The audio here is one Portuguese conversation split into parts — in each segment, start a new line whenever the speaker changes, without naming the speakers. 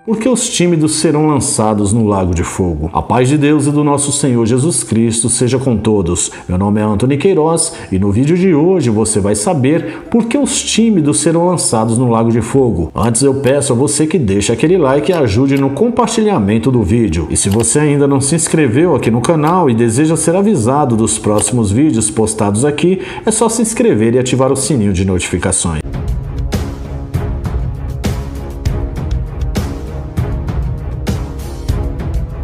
Porque os tímidos serão lançados no lago de fogo. A paz de Deus e do nosso Senhor Jesus Cristo seja com todos. Meu nome é Antônio Queiroz e no vídeo de hoje você vai saber por que os tímidos serão lançados no lago de fogo. Antes eu peço a você que deixe aquele like e ajude no compartilhamento do vídeo. E se você ainda não se inscreveu aqui no canal e deseja ser avisado dos próximos vídeos postados aqui, é só se inscrever e ativar o sininho de notificações.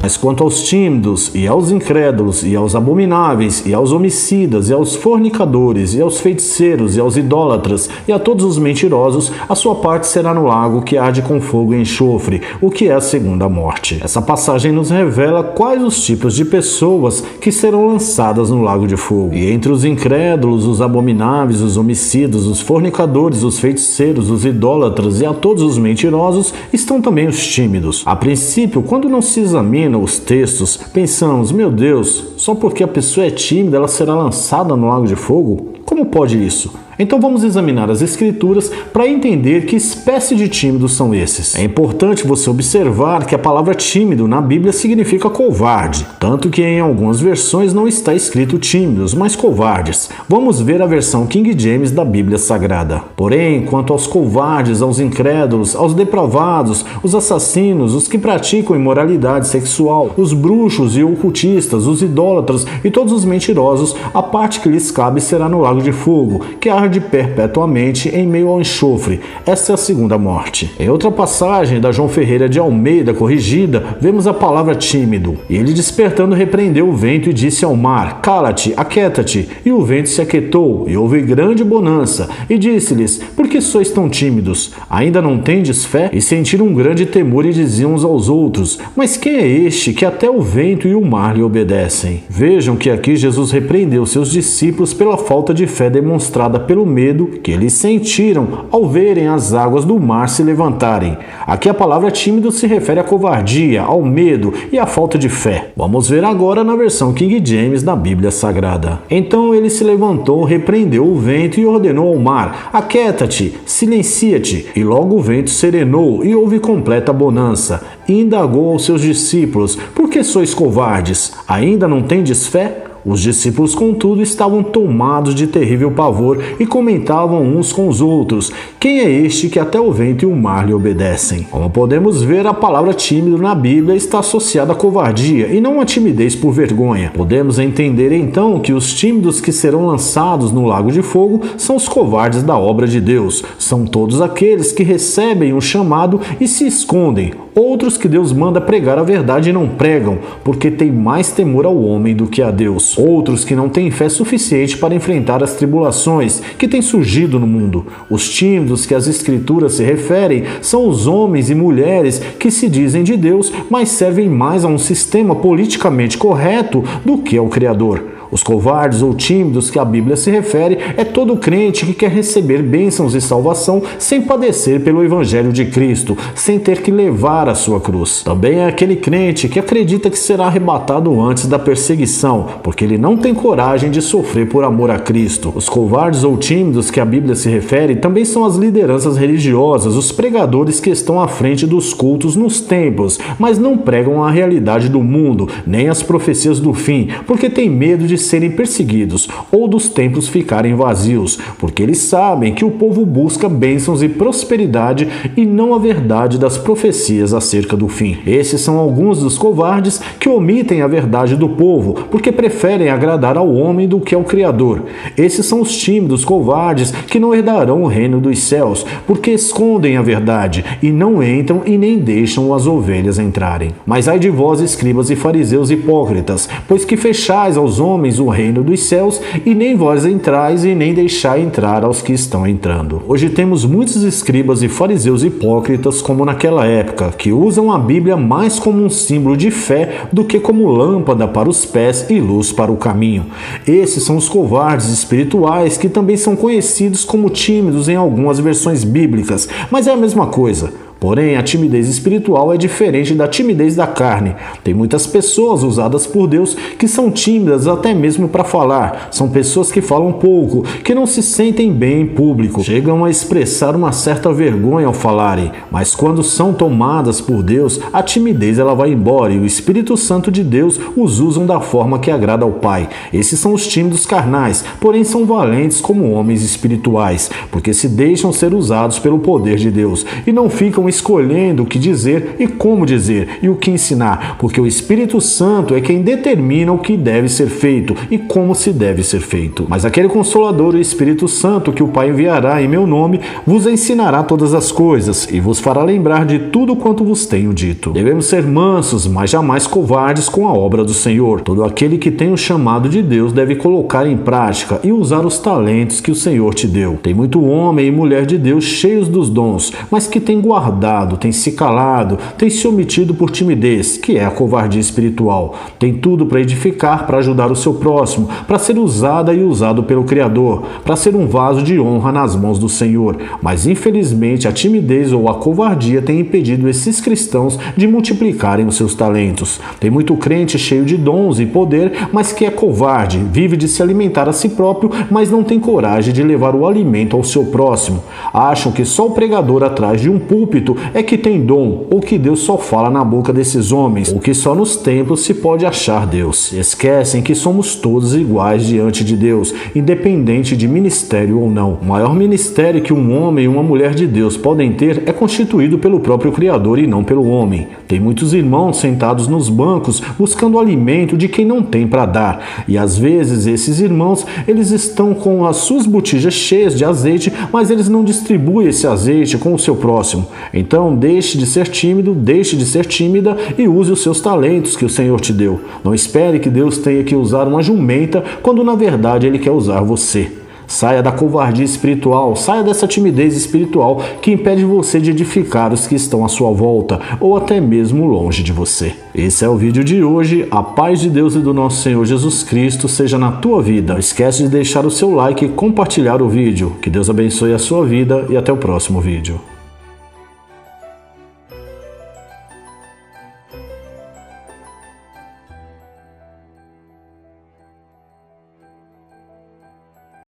Mas quanto aos tímidos, e aos incrédulos, e aos abomináveis, e aos homicidas, e aos fornicadores, e aos feiticeiros, e aos idólatras, e a todos os mentirosos, a sua parte será no lago que arde com fogo e enxofre, o que é a segunda morte. Essa passagem nos revela quais os tipos de pessoas que serão lançadas no lago de fogo. E entre os incrédulos, os abomináveis, os homicidas, os fornicadores, os feiticeiros, os idólatras, e a todos os mentirosos, estão também os tímidos. A princípio, quando não se examina os textos, pensamos, meu Deus, só porque a pessoa é tímida ela será lançada no lago de fogo? Como pode isso? Então vamos examinar as escrituras para entender que espécie de tímidos são esses. É importante você observar que a palavra tímido na Bíblia significa covarde, tanto que em algumas versões não está escrito tímidos, mas covardes. Vamos ver a versão King James da Bíblia Sagrada. Porém, quanto aos covardes, aos incrédulos, aos depravados, os assassinos, os que praticam imoralidade sexual, os bruxos e ocultistas, os idólatras e todos os mentirosos, a parte que lhes cabe será no lago de fogo, que arde perpetuamente em meio ao enxofre. Esta é a segunda morte. Em outra passagem da João Ferreira de Almeida corrigida, vemos a palavra tímido. E ele despertando repreendeu o vento e disse ao mar, cala-te, aquieta-te. E o vento se aquietou, e houve grande bonança. E disse-lhes, por que sois tão tímidos? Ainda não tendes fé? E sentiram um grande temor e diziam uns aos outros, mas quem é este que até o vento e o mar lhe obedecem? Vejam que aqui Jesus repreendeu seus discípulos pela falta de fé demonstrada pelo medo que eles sentiram ao verem as águas do mar se levantarem. Aqui a palavra tímido se refere à covardia, ao medo e à falta de fé. Vamos ver agora na versão King James da Bíblia Sagrada. Então ele se levantou, repreendeu o vento e ordenou ao mar, aquieta-te, silencia-te. E logo o vento serenou e houve completa bonança. E indagou aos seus discípulos, por que sois covardes? Ainda não tendes fé? Os discípulos, contudo, estavam tomados de terrível pavor e comentavam uns com os outros, quem é este que até o vento e o mar lhe obedecem? Como podemos ver, a palavra tímido na Bíblia está associada à covardia e não à timidez por vergonha. Podemos entender então que os tímidos que serão lançados no lago de fogo são os covardes da obra de Deus. São todos aqueles que recebem um chamado e se escondem. Outros que Deus manda pregar a verdade e não pregam, porque têm mais temor ao homem do que a Deus. Outros que não têm fé suficiente para enfrentar as tribulações que têm surgido no mundo. Os tímidos que as Escrituras se referem são os homens e mulheres que se dizem de Deus, mas servem mais a um sistema politicamente correto do que ao Criador. Os covardes ou tímidos que a Bíblia se refere é todo crente que quer receber bênçãos e salvação sem padecer pelo Evangelho de Cristo, sem ter que levar a sua cruz. Também é aquele crente que acredita que será arrebatado antes da perseguição, porque ele não tem coragem de sofrer por amor a Cristo. Os covardes ou tímidos que a Bíblia se refere também são as lideranças religiosas, os pregadores que estão à frente dos cultos nos templos, mas não pregam a realidade do mundo, nem as profecias do fim, porque têm medo de serem perseguidos ou dos templos ficarem vazios, porque eles sabem que o povo busca bênçãos e prosperidade e não a verdade das profecias acerca do fim. Esses são alguns dos covardes que omitem a verdade do povo, porque preferem agradar ao homem do que ao Criador. Esses são os tímidos covardes que não herdarão o reino dos céus, porque escondem a verdade e não entram e nem deixam as ovelhas entrarem. Mas ai de vós, escribas e fariseus hipócritas, pois que fechais aos homens o reino dos céus, e nem vós entrais e nem deixai entrar aos que estão entrando. Hoje temos muitos escribas e fariseus hipócritas como naquela época, que usam a Bíblia mais como um símbolo de fé do que como lâmpada para os pés e luz para o caminho. Esses são os covardes espirituais que também são conhecidos como tímidos em algumas versões bíblicas, mas é a mesma coisa. Porém, a timidez espiritual é diferente da timidez da carne. Tem muitas pessoas usadas por Deus que são tímidas até mesmo para falar. São pessoas que falam pouco, que não se sentem bem em público, chegam a expressar uma certa vergonha ao falarem. Mas quando são tomadas por Deus, a timidez ela vai embora e o Espírito Santo de Deus os usam da forma que agrada ao Pai. Esses são os tímidos carnais, porém são valentes como homens espirituais, porque se deixam ser usados pelo poder de Deus e não ficam escolhendo o que dizer e como dizer e o que ensinar, porque o Espírito Santo é quem determina o que deve ser feito e como se deve ser feito. Mas aquele Consolador, o Espírito Santo, que o Pai enviará em meu nome, vos ensinará todas as coisas e vos fará lembrar de tudo quanto vos tenho dito. Devemos ser mansos, mas jamais covardes com a obra do Senhor. Todo aquele que tem o chamado de Deus deve colocar em prática e usar os talentos que o Senhor te deu. Tem muito homem e mulher de Deus cheios dos dons, mas que tem guardado, tem se calado, tem se omitido por timidez, que é a covardia espiritual. Tem tudo para edificar, para ajudar o seu próximo, para ser usada e usado pelo Criador, para ser um vaso de honra nas mãos do Senhor. Mas infelizmente a timidez ou a covardia tem impedido esses cristãos de multiplicarem os seus talentos. Tem muito crente cheio de dons e poder, mas que é covarde, vive de se alimentar a si próprio, mas não tem coragem de levar o alimento ao seu próximo. Acham que só o pregador atrás de um púlpito é que tem dom, ou que Deus só fala na boca desses homens, ou que só nos templos se pode achar Deus. Esquecem que somos todos iguais diante de Deus, independente de ministério ou não. O maior ministério que um homem e uma mulher de Deus podem ter é constituído pelo próprio Criador e não pelo homem. Tem muitos irmãos sentados nos bancos buscando alimento de quem não tem para dar, e às vezes esses irmãos, eles estão com as suas botijas cheias de azeite, mas eles não distribuem esse azeite com o seu próximo. Então deixe de ser tímido, deixe de ser tímida e use os seus talentos que o Senhor te deu. Não espere que Deus tenha que usar uma jumenta quando na verdade Ele quer usar você. Saia da covardia espiritual, saia dessa timidez espiritual que impede você de edificar os que estão à sua volta ou até mesmo longe de você. Esse é o vídeo de hoje. A paz de Deus e do nosso Senhor Jesus Cristo seja na tua vida. Não esquece de deixar o seu like e compartilhar o vídeo. Que Deus abençoe a sua vida e até o próximo vídeo.